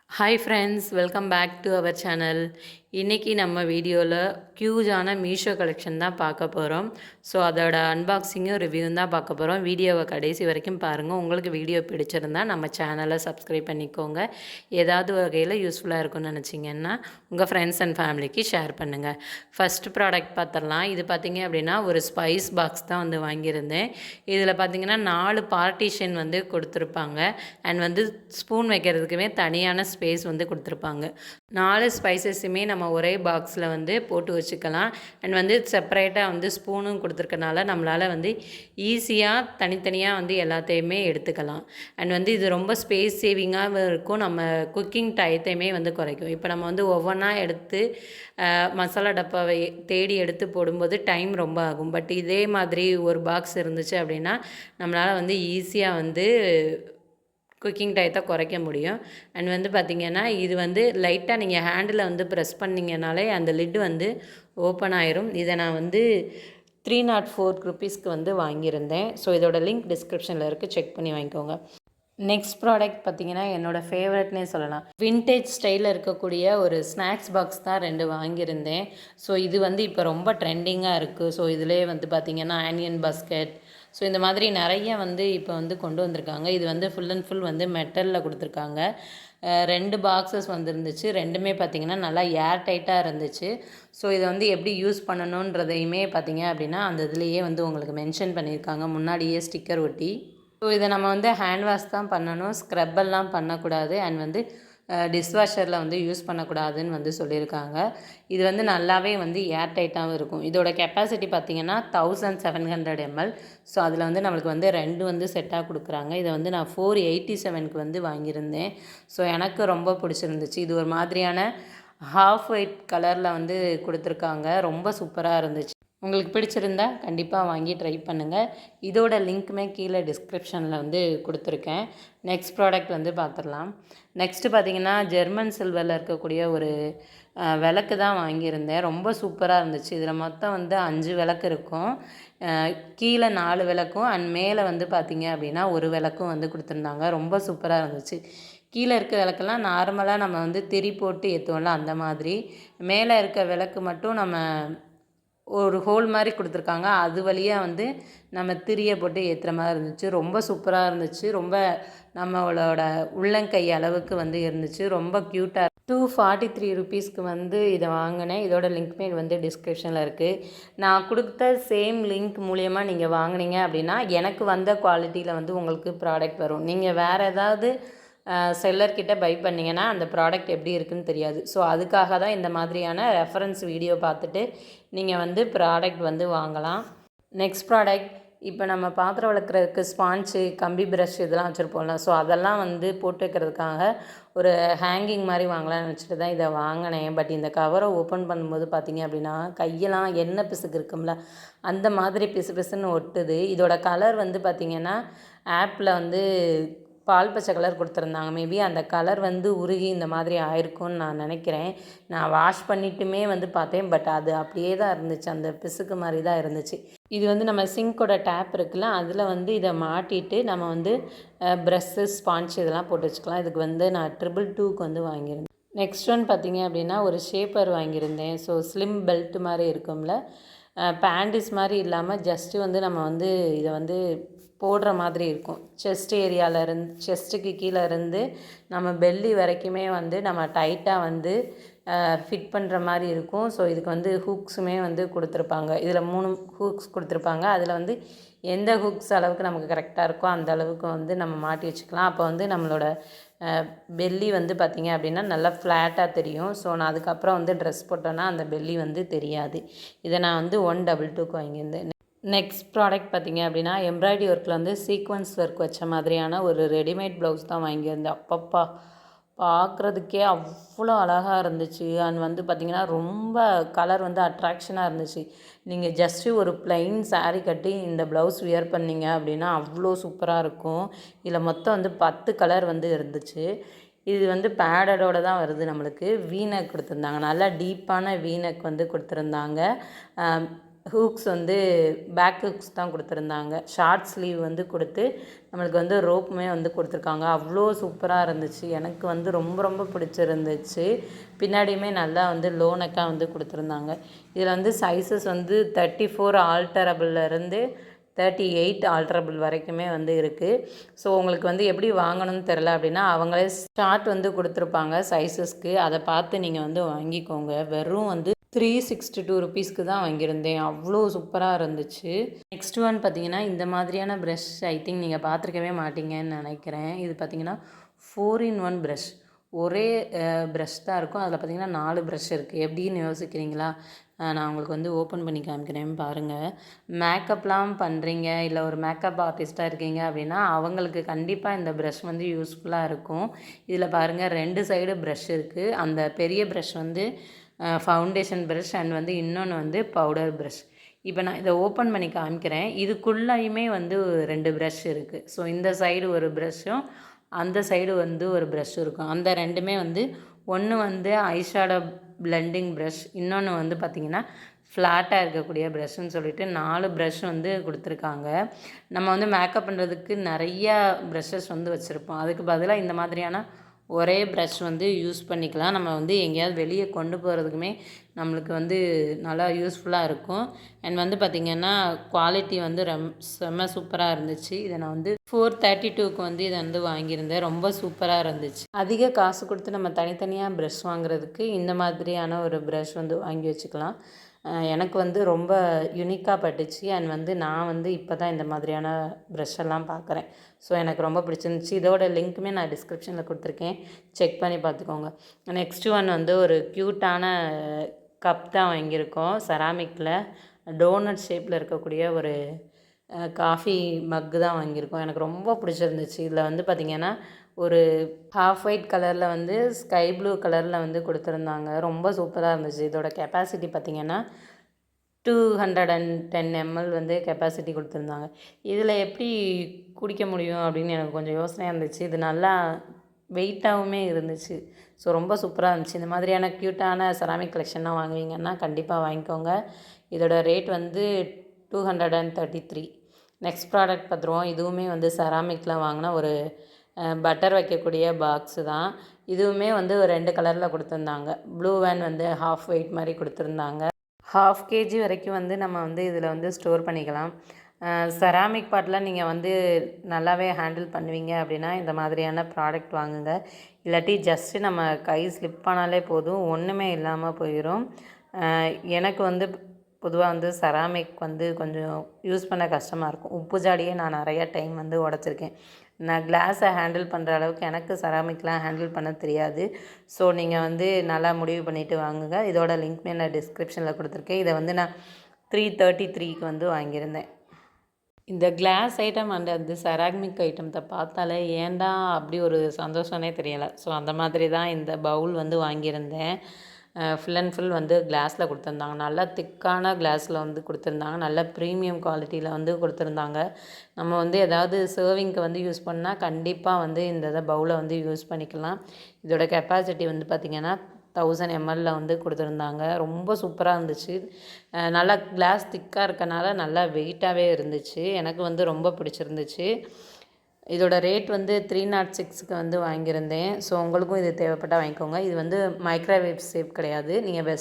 Hi friends, welcome back to our channel. இன்றைக்கி நம்ம வீடியோவில் க்யூஜான மீஷோ கலெக்ஷன் தான் பார்க்க போகிறோம். ஸோ அதோட அன்பாக்சிங்கும் ரிவ்யூவும் தான் பார்க்க போகிறோம். வீடியோவை கடைசி வரைக்கும் பாருங்கள். உங்களுக்கு வீடியோ பிடிச்சிருந்தா நம்ம சேனலை சப்ஸ்கிரைப் பண்ணிக்கோங்க. ஏதாவது வகையில் யூஸ்ஃபுல்லாக இருக்கும்னு நினச்சிங்கன்னா உங்கள் ஃப்ரெண்ட்ஸ் அண்ட் ஃபேமிலிக்கு ஷேர் பண்ணுங்கள். ஃபஸ்ட்டு ப்ராடக்ட் பார்த்துடலாம். இது பார்த்திங்க அப்படின்னா ஒரு ஸ்பைஸ் பாக்ஸ் தான் வந்து வாங்கியிருந்தேன். இதில் பார்த்திங்கன்னா 4 பார்ட்டிஷன் வந்து கொடுத்துருப்பாங்க. அண்ட் வந்து ஸ்பூன் வைக்கிறதுக்குமே தனியான ஸ்பேஸ் வந்து கொடுத்துருப்பாங்க. 4 ஸ்பைசஸுமே நம்ம ஒரே பாக்ஸில் வந்து போட்டு வச்சுக்கலாம். அண்ட் வந்து செப்பரேட்டாக வந்து ஸ்பூனும் கொடுத்துருக்கனால நம்மளால் வந்து ஈஸியாக தனித்தனியாக வந்து எல்லாத்தையுமே எடுத்துக்கலாம். அண்ட் வந்து இது ரொம்ப ஸ்பேஸ் சேவிங்காகவும் இருக்கும். நம்ம குக்கிங் டயத்தையுமே வந்து குறைக்கும். இப்போ நம்ம வந்து ஒவ்வொன்றா எடுத்து மசாலா டப்பாவை தேடி எடுத்து போடும்போது டைம் ரொம்ப ஆகும். பட் இதே மாதிரி ஒரு பாக்ஸ் இருந்துச்சு அப்படின்னா நம்மளால் வந்து ஈஸியாக வந்து குக்கிங் டயத்தை குறைக்க முடியும். அண்ட் வந்து பார்த்திங்கன்னா இது வந்து லைட்டாக நீங்கள் ஹேண்டில் வந்து ப்ரெஸ் பண்ணிங்கனாலே அந்த லிட்டு வந்து ஓப்பன் ஆயிரும். இதை நான் வந்து 304 ருபீஸ்க்கு வந்து வாங்கியிருந்தேன். ஸோ இதோட லிங்க் டிஸ்கிரிப்ஷனில் இருக்குது, செக் பண்ணி வாங்கிக்கோங்க. நெக்ஸ்ட் ப்ராடக்ட் பார்த்திங்கன்னா என்னோடய ஃபேவரட்னே சொல்லலாம். வின்டேஜ் ஸ்டைலில் இருக்கக்கூடிய ஒரு ஸ்நாக்ஸ் பாக்ஸ் தான் 2 வாங்கியிருந்தேன். ஸோ இது வந்து இப்போ ரொம்ப ட்ரெண்டிங்காக இருக்குது. ஸோ இதிலே வந்து பார்த்திங்கன்னா ஆனியன் பாஸ்கெட், ஸோ இந்த மாதிரி நிறைய வந்து இப்போ வந்து கொண்டு வந்திருக்காங்க. இது வந்து ஃபுல் அண்ட் ஃபுல் வந்து மெட்டலில் கொடுத்துருக்காங்க. 2 பாக்ஸஸ் வந்துருந்துச்சு. 2மே பார்த்திங்கன்னா நல்லா ஏர் டைட்டாக இருந்துச்சு. ஸோ இதை வந்து எப்படி யூஸ் பண்ணணுன்றதையுமே பார்த்திங்க அப்படின்னா அந்த இதுலேயே வந்து உங்களுக்கு மென்ஷன் பண்ணியிருக்காங்க, முன்னாடியே ஸ்டிக்கர் ஒட்டி. ஸோ இதை நம்ம வந்து ஹேண்ட் வாஷ் தான் பண்ணணும், ஸ்க்ரப்பெல்லாம் பண்ணக்கூடாது. அண்ட் வந்து டிஷ்வாஷரில் வந்து யூஸ் பண்ணக்கூடாதுன்னு வந்து சொல்லியிருக்காங்க. இது வந்து நல்லாவே வந்து ஏர் டைட்டாகவும் இருக்கும். இதோட கெப்பாசிட்டி பார்த்திங்கன்னா 1700 ml. ஸோ அதில் வந்து நம்மளுக்கு வந்து 2 வந்து செட்டாக கொடுக்குறாங்க. இதை வந்து நான் 487க்கு வந்து வாங்கியிருந்தேன். ஸோ எனக்கு ரொம்ப பிடிச்சிருந்துச்சு. இது ஒரு மாதிரியான ஹாஃப் ஒயிட் கலரில் வந்து கொடுத்துருக்காங்க. ரொம்ப சூப்பராக இருந்துச்சு. உங்களுக்கு பிடிச்சிருந்தா கண்டிப்பாக வாங்கி ட்ரை பண்ணுங்கள். இதோட லிங்க்குமே கீழே டிஸ்கிரிப்ஷனில் வந்து கொடுத்துருக்கேன். நெக்ஸ்ட் ப்ராடக்ட் வந்து பார்த்துடலாம். நெக்ஸ்ட்டு பார்த்திங்கன்னா ஜெர்மன் சில்வரில் இருக்கக்கூடிய ஒரு விளக்கு தான் வாங்கியிருந்தேன். ரொம்ப சூப்பராக இருந்துச்சு. இதில் மொத்தம் வந்து 5 விளக்கு இருக்கும். கீழே 4 விளக்கும் அண்ட் மேலே வந்து பார்த்திங்க அப்படின்னா ஒரு விளக்கும் வந்து கொடுத்துருந்தாங்க. ரொம்ப சூப்பராக இருந்துச்சு. கீழே இருக்க விளக்கெல்லாம் நார்மலாக நம்ம வந்து திரி போட்டு ஏற்றுவோம்ல, அந்த மாதிரி. மேலே இருக்க விளக்கு மட்டும் நம்ம ஒரு ஹோல் மாதிரி கொடுத்துருக்காங்க. அது வழியாக வந்து நம்ம திரியை போட்டு ஏற்றுற மாதிரி இருந்துச்சு. ரொம்ப சூப்பராக இருந்துச்சு. ரொம்ப நம்மளோட உள்ளங்கை அளவுக்கு வந்து இருந்துச்சு. ரொம்ப க்யூட்டாக 243 ருபீஸ்க்கு வந்து இதை வாங்கினேன். இதோட லிங்க்மே வந்து டிஸ்கிரிப்ஷனில் இருக்குது. நான் கொடுத்த சேம் லிங்க் மூலயமா நீங்கள் வாங்கினீங்க அப்படின்னா எனக்கு வந்த குவாலிட்டியில் வந்து உங்களுக்கு ப்ராடக்ட் வரும். நீங்கள் வேறு ஏதாவது செல்லர்கிட்ட பை பண்ணிங்கன்னா அந்த ப்ராடக்ட் எப்படி இருக்குதுன்னு தெரியாது. ஸோ அதுக்காக தான் இந்த மாதிரியான ரெஃபரன்ஸ் வீடியோ பார்த்துட்டு நீங்கள் வந்து ப்ராடக்ட் வந்து வாங்கலாம். நெக்ஸ்ட் ப்ராடக்ட், இப்போ நம்ம பாத்திரம் விளக்குறதுக்கு ஸ்பாஞ்சு, கம்பி ப்ரஷ் இதெல்லாம் வச்சுருப்போம்ல, ஸோ அதெல்லாம் வந்து போட்டு வைக்கிறதுக்காக ஒரு ஹேங்கிங் மாதிரி வாங்கலாம்னு நினச்சிட்டு தான் இதை வாங்கினேன். பட் இந்த கவரை ஓப்பன் பண்ணும்போது பார்த்திங்க அப்படின்னா கையெல்லாம் எண்ணெய் பிசுக்கு இருக்கும்ல, அந்த மாதிரி பிசு பிசுன்னு ஒட்டுது. இதோட கலர் வந்து பார்த்திங்கன்னா ஆப்பில் வந்து பால் பச்சை கலர் கொடுத்துருந்தாங்க. மேபி அந்த கலர் வந்து உருகி இந்த மாதிரி ஆயிருக்கும்னு நான் நினைக்கிறேன். நான் வாஷ் பண்ணிட்டுமே வந்து பார்த்தேன். பட் அது அப்படியே தான் இருந்துச்சு, அந்த பிசுக்கு மாதிரி தான் இருந்துச்சு. இது வந்து நம்ம சிங்க்கோட டேப் இருக்குல்ல, அதில் வந்து இதை மாட்டிட்டு நம்ம வந்து ப்ரஷ்ஷு, ஸ்பான்ச் இதெல்லாம் போட்டு வச்சுக்கலாம். இதுக்கு வந்து நான் 222க்கு வந்து வாங்கியிருந்தேன். நெக்ஸ்ட் ஒன் பார்த்திங்க அப்படின்னா ஒரு ஷேப்பர் வாங்கியிருந்தேன். ஸோ ஸ்லிம் பெல்ட் மாதிரி இருக்கும்ல, பேண்டிஸ் மாதிரி இல்லாமல் ஜஸ்ட்டு வந்து நம்ம வந்து இதை வந்து போடுற மாதிரி இருக்கும். செஸ்ட் ஏரியாவிலேருந்து, செஸ்ட்டுக்கு கீழே இருந்து நம்ம பெல்லி வரைக்குமே வந்து நம்ம டைட்டாக வந்து ஃபிட் பண்ணுற மாதிரி இருக்கும். ஸோ இதுக்கு வந்து ஹூக்ஸுமே வந்து கொடுத்துருப்பாங்க. இதில் 3 ஹூக்ஸ் கொடுத்துருப்பாங்க. அதில் வந்து எந்த ஹூக்ஸ் அளவுக்கு நமக்கு கரெக்டாக இருக்கோ அந்த அளவுக்கு வந்து நம்ம மாட்டி வச்சுக்கலாம். அப்போ வந்து நம்மளோட பெல்லி வந்து பார்த்திங்க அப்படின்னா நல்லா ஃப்ளாட்டாக தெரியும். ஸோ நான் அதுக்கப்புறம் வந்து ட்ரெஸ் போட்டோன்னா அந்த பெல்லி வந்து தெரியாது. இதை நான் வந்து 122க்கு வாங்கியிருந்தேன். நெக்ஸ்ட் ப்ராடக்ட் பார்த்திங்க அப்படின்னா எம்ப்ராய்டரி ஒர்க்கில் வந்து சீக்வன்ஸ் ஒர்க் வச்ச மாதிரியான ஒரு ரெடிமேட் ப்ளவுஸ் தான் வாங்கியிருந்தேன். அப்பப்பா, பார்க்குறதுக்கே அவ்வளோ அழகாக இருந்துச்சு. அண்ட் வந்து பார்த்திங்கன்னா ரொம்ப கலர் வந்து அட்ராக்ஷனாக இருந்துச்சு. நீங்கள் ஜஸ்ட்டு ஒரு ப்ளைன் சாரீ கட்டி இந்த ப்ளவுஸ் வியர் பண்ணிங்க அப்படின்னா அவ்வளோ சூப்பராக இருக்கும். இதில் மொத்தம் வந்து 10 கலர் வந்து இருந்துச்சு. இது வந்து பேடடோடு தான் வருது. நம்மளுக்கு வீனக் கொடுத்துருந்தாங்க. நல்லா டீப்பான வீனக் வந்து கொடுத்துருந்தாங்க. ஹூக்ஸ் வந்து பேக் ஹூக்ஸ் தான் கொடுத்துருந்தாங்க. ஷார்ட் ஸ்லீவ் வந்து கொடுத்து நம்மளுக்கு வந்து ரோப்புமே வந்து கொடுத்துருக்காங்க. அவ்வளோ சூப்பராக இருந்துச்சு. எனக்கு வந்து ரொம்ப ரொம்ப பிடிச்சிருந்துச்சு. பின்னாடியுமே நல்லா வந்து லோ நெக்காக வந்து கொடுத்துருந்தாங்க. இதில் வந்து சைஸஸ் வந்து 34 ஆல்டரபிள்லேருந்து 38 ஆல்ட்ரபிள் வரைக்குமே வந்து இருக்குது. ஸோ உங்களுக்கு வந்து எப்படி வாங்கணும்னு தெரில அப்படின்னா அவங்களே ஷார்ட் வந்து கொடுத்துருப்பாங்க சைஸஸ்க்கு. அதை பார்த்து நீங்கள் வந்து வாங்கிக்கோங்க. வெறும் வந்து 362 ருபீஸ்க்கு தான் வாங்கியிருந்தேன். அவ்வளோ சூப்பராக இருந்துச்சு. நெக்ஸ்ட் ஒன் பார்த்தீங்கன்னா இந்த மாதிரியான ப்ரஷ் ஐ திங்க் நீங்கள் பார்த்துருக்கவே மாட்டீங்கன்னு நினைக்கிறேன். இது பார்த்தீங்கன்னா 4-in-1 ப்ரஷ். ஒரே ப்ரஷ் தான் இருக்கும். அதில் பார்த்தீங்கன்னா 4 ப்ரஷ் இருக்குது. எப்படின்னு யோசிக்கிறீங்களா? நான் உங்களுக்கு வந்து ஓப்பன் பண்ணி காமிக்கிறேன் பாருங்கள். மேக்கப்லாம் பண்ணுறீங்க இல்லை ஒரு மேக்கப் ஆர்டிஸ்ட்டாக இருக்கீங்க அப்படின்னா அவங்களுக்கு கண்டிப்பாக இந்த ப்ரஷ் வந்து யூஸ்ஃபுல்லாக இருக்கும். இதில் பாருங்கள் 2 சைடு ப்ரஷ் இருக்குது. அந்த பெரிய ப்ரஷ் வந்து ஃபவுண்டேஷன் ப்ரஷ் அண்ட் வந்து இன்னொன்று வந்து பவுடர் ப்ரஷ். இப்போ நான் இதை ஓப்பன் பண்ணி காமிக்கிறேன். இதுக்குள்ளேயுமே வந்து 2 ப்ரஷ் இருக்குது. ஸோ இந்த சைடு ஒரு ப்ரஷ்ஷும் அந்த சைடு வந்து ஒரு ப்ரஷ் இருக்கும். அந்த ரெண்டுமே வந்து ஒன்று வந்து ஐஷேடோ பிளெண்டிங் ப்ரஷ், இன்னொன்று வந்து பார்த்திங்கன்னா ஃப்ளாட்டாக இருக்கக்கூடிய ப்ரஷ்ன்னு சொல்லிட்டு 4 ப்ரஷ் வந்து கொடுத்துருக்காங்க. நம்ம வந்து மேக்கப் பண்ணுறதுக்கு நிறையா ப்ரஷஸ் வந்து வச்சுருப்போம். அதுக்கு பதிலாக இந்த மாதிரியான ஒரே ப்ரஷ் வந்து யூஸ் பண்ணிக்கலாம். நம்ம வந்து எங்கேயாவது வெளியே கொண்டு போகிறதுக்குமே நம்மளுக்கு வந்து நல்லா யூஸ்ஃபுல்லாக இருக்கும். அண்ட் வந்து பார்த்திங்கன்னா குவாலிட்டி வந்து செம்ம சூப்பராக இருந்துச்சு. இதை நான் வந்து 432க்கு வந்து இதை வந்து வாங்கியிருந்தேன். ரொம்ப சூப்பராக இருந்துச்சு. அதிக காசு கொடுத்து நம்ம தனித்தனியாக ப்ரஷ் வாங்குறதுக்கு இந்த மாதிரியான ஒரு ப்ரஷ் வந்து வாங்கி வச்சுக்கலாம். எனக்கு வந்து ரொம்ப யுனிக்காக பட்டுச்சு. அண்ட் வந்து நான் வந்து இப்போ தான் இந்த மாதிரியான ப்ரஷ் எல்லாம் பார்க்குறேன். ஸோ எனக்கு ரொம்ப பிடிச்சிருந்துச்சி. இதோட லிங்க்குமே நான் டிஸ்கிரிப்ஷனில் கொடுத்துருக்கேன், செக் பண்ணி பார்த்துக்கோங்க. நெக்ஸ்ட் ஒன் வந்து ஒரு க்யூட்டான கப் தான் வாங்கியிருக்கோம். செராமிக்கில் டோனட் ஷேப்பில் இருக்கக்கூடிய ஒரு காஃபி மக்கு தான் வாங்கியிருக்கோம். எனக்கு ரொம்ப பிடிச்சிருந்துச்சு. இதில் வந்து பார்த்திங்கன்னா ஒரு ஹாஃப் ஒயிட் கலரில் வந்து ஸ்கை ப்ளூ கலரில் வந்து கொடுத்துருந்தாங்க. ரொம்ப சூப்பராக இருந்துச்சு. இதோட கெப்பாசிட்டி பார்த்திங்கன்னா 210 ml வந்து கெப்பாசிட்டி கொடுத்துருந்தாங்க. இதில் எப்படி குடிக்க முடியும் அப்படின்னு எனக்கு கொஞ்சம் யோசனையாக இருந்துச்சு. இது நல்லா வெயிட்டாகவுமே இருந்துச்சு. ஸோ ரொம்ப சூப்பராக இருந்துச்சு. இந்த மாதிரியான க்யூட்டான செராமிக் கலெக்ஷன்லாம் வாங்குவீங்கன்னா கண்டிப்பாக வாங்கிக்கோங்க. இதோட ரேட் வந்து 233. நெக்ஸ்ட் ப்ராடக்ட் பார்த்துருவோம். இதுவுமே வந்து செராமிக்கில் வாங்கின ஒரு பட்டர் வைக்கக்கூடிய பாக்ஸு தான். இதுவுமே வந்து ஒரு 2 கலரில் கொடுத்துருந்தாங்க. ப்ளூ வேன் வந்து ஹாஃப் வெயிட் மாதிரி கொடுத்துருந்தாங்க. 1/2 kg வரைக்கும் வந்து நம்ம வந்து இதில் வந்து ஸ்டோர் பண்ணிக்கலாம். செராமிக் பாட்டில் நீங்கள் வந்து நல்லாவே ஹேண்டில் பண்ணுவீங்க அப்படின்னா இந்த மாதிரியான ப்ராடக்ட் வாங்குங்க. இல்லாட்டி ஜஸ்ட்டு நம்ம கை ஸ்லிப் ஆனாலே போதும், ஒன்றுமே இல்லாமல் போயிடும். எனக்கு வந்து பொதுவாக வந்து செராமிக் வந்து கொஞ்சம் யூஸ் பண்ண கஷ்டமாக இருக்கும். உப்பு ஜாடியே நான் நிறையா டைம் வந்து உடச்சிருக்கேன். நான் கிளாஸை ஹேண்டில் பண்ணுற அளவுக்கு எனக்கு செராமிக்லாம் ஹேண்டில் பண்ண தெரியாது. ஸோ நீங்கள் வந்து நல்லா முடிவு பண்ணிவிட்டு வாங்குங்க. இதோட லிங்க்மே நான் டிஸ்கிரிப்ஷனில் கொடுத்துருக்கேன். இதை வந்து நான் 333க்கு வந்து வாங்கியிருந்தேன். இந்த கிளாஸ் ஐட்டம் அண்ட் அந்த செராமிக் ஐட்டத்தை பார்த்தாலே ஏன்டா அப்படி ஒரு சந்தோஷமே தெரியலை. ஸோ அந்த மாதிரி தான் இந்த பவுல் வந்து வாங்கியிருந்தேன். ஃபுல் அண்ட் ஃபுல் வந்து கிளாஸில் கொடுத்துருந்தாங்க. நல்லா திக்கான கிளாஸில் வந்து கொடுத்துருந்தாங்க. நல்ல ப்ரீமியம் குவாலிட்டியில் வந்து கொடுத்துருந்தாங்க. நம்ம வந்து ஏதாவது சர்விங்க்கு வந்து யூஸ் பண்ணால் கண்டிப்பாக வந்து இந்த பவுலை வந்து யூஸ் பண்ணிக்கலாம். இதோட கெப்பாசிட்டி வந்து பார்த்திங்கன்னா 1000 ml வந்து கொடுத்துருந்தாங்க. ரொம்ப சூப்பராக இருந்துச்சு. நல்லா கிளாஸ் திக்காக இருக்கனால நல்லா வெயிட்டாகவே இருந்துச்சு. எனக்கு வந்து ரொம்ப பிடிச்சிருந்துச்சு. இதோட ரேட் வந்து 306க்கு வந்து வாங்கியிருந்தேன். ஸோ உங்களுக்கும் இது தேவைப்பட்டால் வாங்கிக்கோங்க. இது வந்து மைக்ரோவேவ் சேஃப் கிடையாது. நீங்கள்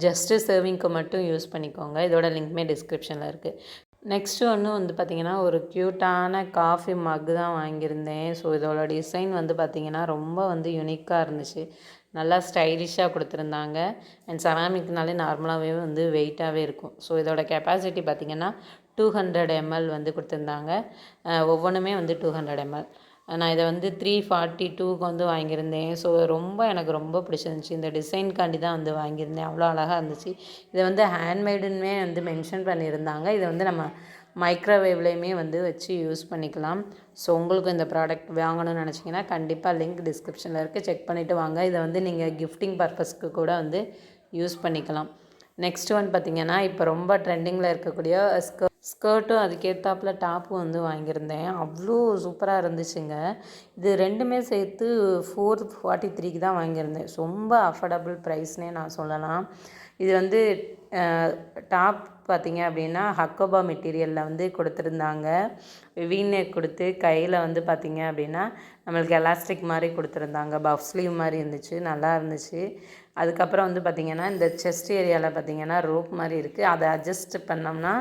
ஜஸ்ட்டு சர்விங்க்கு மட்டும் யூஸ் பண்ணிக்கோங்க. இதோட லிங்க்மே டிஸ்கிரிப்ஷனில் இருக்குது. நெக்ஸ்ட்டு ஒன்று வந்து பார்த்திங்கன்னா ஒரு க்யூட்டான காஃபி மக்கு தான் வாங்கியிருந்தேன். ஸோ இதோட டிசைன் வந்து பார்த்திங்கன்னா ரொம்ப வந்து யுனிக்காக இருந்துச்சு. நல்லா ஸ்டைலிஷாக கொடுத்துருந்தாங்க. அண்ட் செராமிக்னாலே நார்மலாகவே வந்து வெயிட்டாகவே இருக்கும். ஸோ இதோட கெப்பாசிட்டி பார்த்திங்கன்னா 200 ml வந்து கொடுத்துருந்தாங்க. ஒவ்வொன்றுமே வந்து 200 ml. நான் இதை வந்து 342க்கு வந்து வாங்கியிருந்தேன். ஸோ எனக்கு ரொம்ப பிடிச்சிருந்துச்சி. இந்த டிசைன்காண்டி தான் வந்து வாங்கியிருந்தேன். அவ்வளோ அழகாக இருந்துச்சு. இதை வந்து ஹேண்ட்மேடுன்னே வந்து மென்ஷன் பண்ணியிருந்தாங்க. இதை வந்து நம்ம மைக்ரோவேவ்லேயுமே வந்து வச்சு யூஸ் பண்ணிக்கலாம். ஸோ உங்களுக்கு இந்த ப்ராடக்ட் வாங்கணும்னு நினச்சிங்கன்னா கண்டிப்பாக லிங்க் டிஸ்கிரிப்ஷனில் இருக்குது, செக் பண்ணிவிட்டு வாங்க. இதை வந்து நீங்கள் கிஃப்டிங் பர்பஸ்க்கு கூட வந்து யூஸ் பண்ணிக்கலாம். நெக்ஸ்ட் ஒன் பார்த்திங்கன்னா இப்போ ரொம்ப ட்ரெண்டிங்கில் இருக்கக்கூடிய ஸ்கர்ட்டும் அதுக்கேற்றாப்புல டாப்பும் வந்து வாங்கியிருந்தேன். அவ்வளோ சூப்பராக இருந்துச்சுங்க. இது 2மே சேர்த்து 443க்கு தான் வாங்கியிருந்தேன். ரொம்ப அஃபோர்டபுள் ப்ரைஸ்னே நான் சொல்லலாம். இது வந்து டாப் பார்த்தீங்க அப்படின்னா ஹக்கோபா மெட்டீரியலில் வந்து கொடுத்துருந்தாங்க. வீநெக் கொடுத்து கையில் வந்து பார்த்தீங்க அப்படின்னா நம்மளுக்கு எலாஸ்டிக் மாதிரி கொடுத்துருந்தாங்க. பஃப் ஸ்லீவ் மாதிரி இருந்துச்சு, நல்லா இருந்துச்சு. அதுக்கப்புறம் வந்து பார்த்திங்கன்னா இந்த செஸ்ட் ஏரியாவில் பார்த்திங்கன்னா ரோப் மாதிரி இருக்குது. அதை அட்ஜஸ்ட் பண்ணோம்னா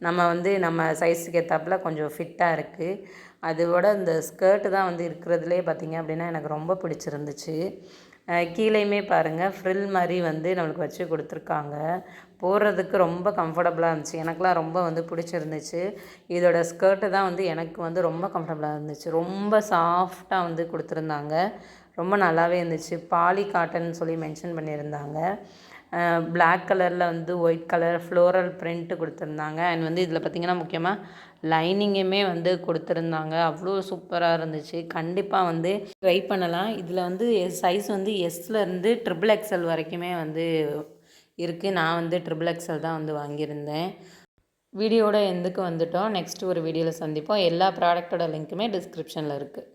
நம்ம வந்து நம்ம சைஸுக்கு ஏற்றாப்புல கொஞ்சம் ஃபிட்டாக இருக்குது. அதோட இந்த ஸ்கர்ட்டு தான் வந்து இருக்கிறதுலே பார்த்திங்க அப்படின்னா எனக்கு ரொம்ப பிடிச்சிருந்துச்சு. கீழேயுமே பாருங்கள் ஃப்ரில் மாதிரி வந்து நம்மளுக்கு வச்சு கொடுத்துருக்காங்க. போடுறதுக்கு ரொம்ப கம்ஃபர்டபுளாக இருந்துச்சு. எனக்குலாம் ரொம்ப வந்து பிடிச்சிருந்துச்சு. இதோட ஸ்கர்ட்டு தான் வந்து எனக்கு வந்து ரொம்ப கம்ஃபர்டபுளாக இருந்துச்சு. ரொம்ப சாஃப்டாக வந்து கொடுத்துருந்தாங்க. ரொம்ப நல்லாவே இருந்துச்சு. பாலி காட்டன் சொல்லி மென்ஷன் பண்ணியிருந்தாங்க. பிளாக் கலரில் வந்து ஒயிட் கலர் ஃப்ளோரல் பிரிண்ட்டு கொடுத்துருந்தாங்க. அண்ட் வந்து இதில் பார்த்திங்கன்னா முக்கியமாக லைனிங்குமே வந்து கொடுத்துருந்தாங்க. அவ்வளோ சூப்பராக இருந்துச்சு. கண்டிப்பாக வந்து ட்ரை பண்ணலாம். இதில் வந்து சைஸ் வந்து எஸ்லேருந்து XXL வரைக்குமே வந்து இருக்குது. நான் வந்து XXL தான் வந்து வாங்கியிருந்தேன். வீடியோட எண்டுக்கு வந்துட்டோம். நெக்ஸ்ட் ஒரு வீடியோவில் சந்திப்போம். எல்லா ப்ராடக்ட்டோட லிங்க்குமே டிஸ்கிரிப்ஷனில் இருக்குது.